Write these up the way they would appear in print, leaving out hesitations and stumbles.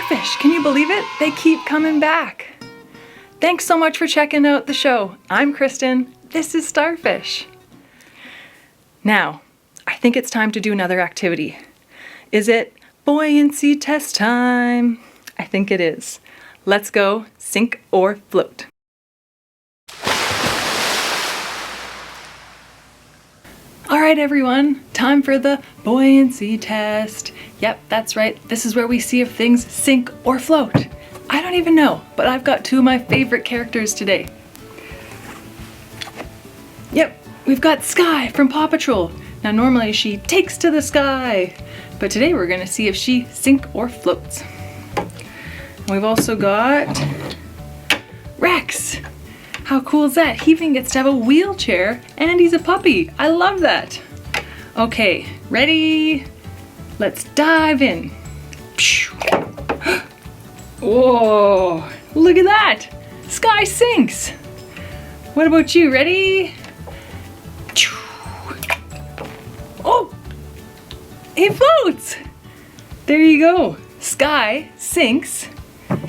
starfish. Can you believe it? They keep coming back. Thanks so much for checking out the show. I'm Kristen. This is Starfish. Now, I think it's time to do another activity. Is it buoyancy test time? I think it is. Let's go sink or float. All right, everyone, time for the buoyancy test. Yep, that's right. This is where we see if things sink or float. I don't even know, but I've got two of my favorite characters today. Yep, we've got Sky from Paw Patrol. Now, normally she takes to the sky, but today we're gonna see if she sink or floats. We've also got Rex. How cool is that? He even gets to have a wheelchair and he's a puppy. I love that. Okay, ready? Let's dive in. Whoa, look at that. Sky sinks. What about you? Ready? Oh, he floats. There you go. Sky sinks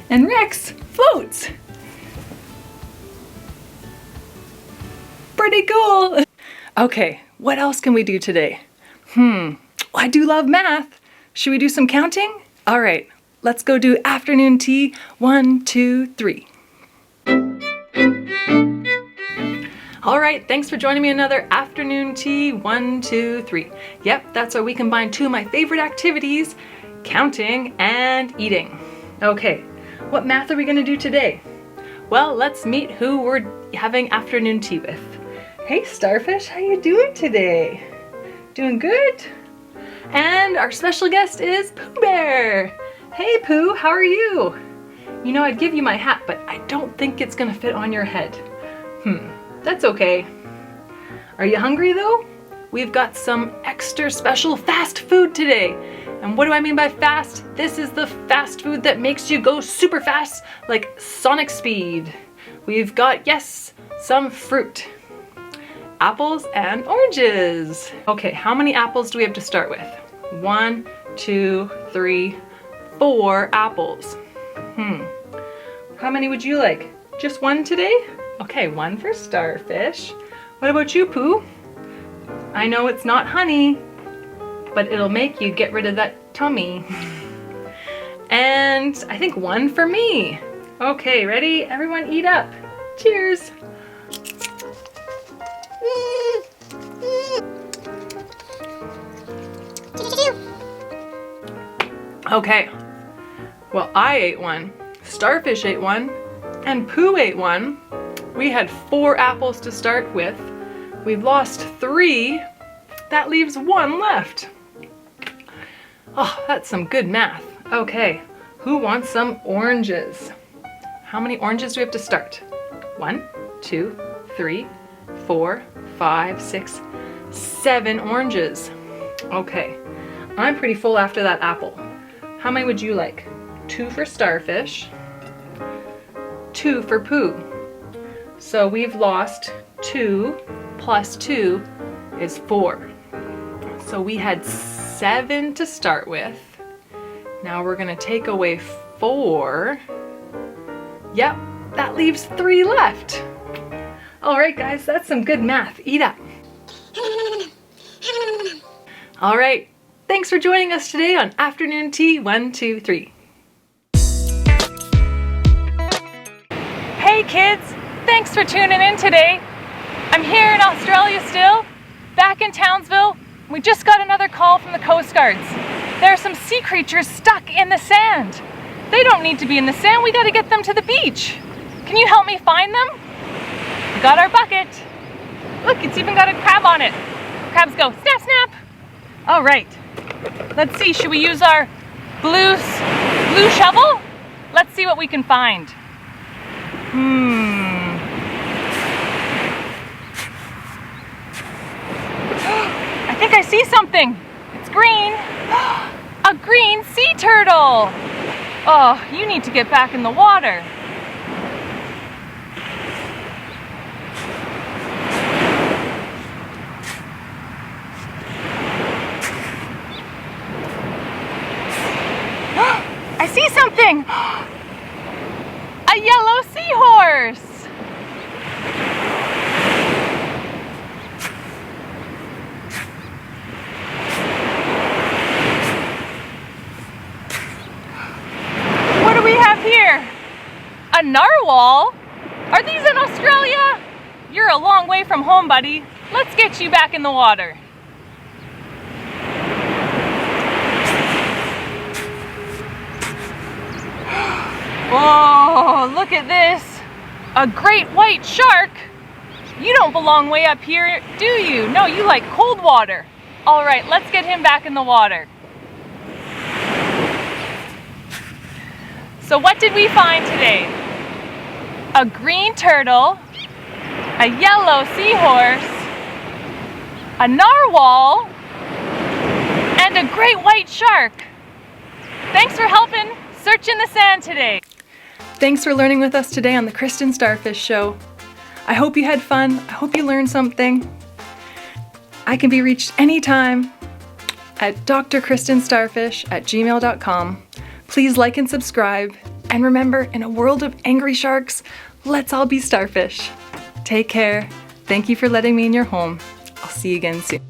and Rex floats. Pretty cool. Okay, what else can we do today? I do love math. Should we do some counting? All right, let's go do afternoon tea. 1, 2, 3. All right, thanks for joining me another afternoon tea. 1, 2, 3. Yep, that's where we combine two of my favorite activities, counting and eating. Okay, what math are we gonna do today? Well, let's meet who we're having afternoon tea with. Hey Starfish, how you doing today? Doing good? And our special guest is Pooh Bear. Hey Pooh, how are you? You know, I'd give you my hat, but I don't think it's gonna fit on your head. That's okay. Are you hungry though? We've got some extra special fast food today. And what do I mean by fast? This is the fast food that makes you go super fast, like sonic speed. We've got, yes, some fruit. Apples and oranges. Okay, how many apples do we have to start with? 1, 2, 3, 4 apples. How many would you like? Just one today? Okay, one for Starfish. What about you, Pooh? I know it's not honey, but it'll make you get rid of that tummy. And I think one for me. Okay, ready? Everyone eat up. Cheers. Okay, well, I ate one, Starfish ate one, and Pooh ate one. We had 4 apples to start with. We've lost 3. That leaves 1 left. Oh, that's some good math. Okay, who wants some oranges? How many oranges do we have to start? 1, 2, 3, 4, 5, 6, 7 oranges. Okay, I'm pretty full after that apple. How many would you like? 2 for Starfish, 2 for Pooh. So we've lost 2 plus 2 is 4. So we had 7 to start with. Now we're gonna take away 4. Yep, that leaves 3 left. All right, guys, that's some good math. Eat up. All right, thanks for joining us today on Afternoon Tea 1, 2, 3. Hey kids, thanks for tuning in today. I'm here in Australia still, back in Townsville. We just got another call from the Coast Guards. There are some sea creatures stuck in the sand. They don't need to be in the sand, we gotta get them to the beach. Can you help me find them? We got our bucket. Look, it's even got a crab on it. Crabs go, snap, snap. All right, let's see, should we use our blue shovel? Let's see what we can find. I think I see something. It's green. A green sea turtle. Oh, you need to get back in the water. I see something. missing? A yellow seahorse! What do we have here? A narwhal? Are these in Australia? You're a long way from home, buddy. Let's get you back in the water. Oh, look at this. A great white shark. You don't belong way up here, do you? No, you like cold water. All right, let's get him back in the water. So what did we find today? A green turtle, a yellow seahorse, a narwhal, and a great white shark. Thanks for helping search in the sand today. Thanks for learning with us today on the Kristen Starfish Show. I hope you had fun. I hope you learned something. I can be reached anytime at drkristenstarfish@gmail.com. Please like and subscribe. And remember, in a world of angry sharks, let's all be starfish. Take care. Thank you for letting me in your home. I'll see you again soon.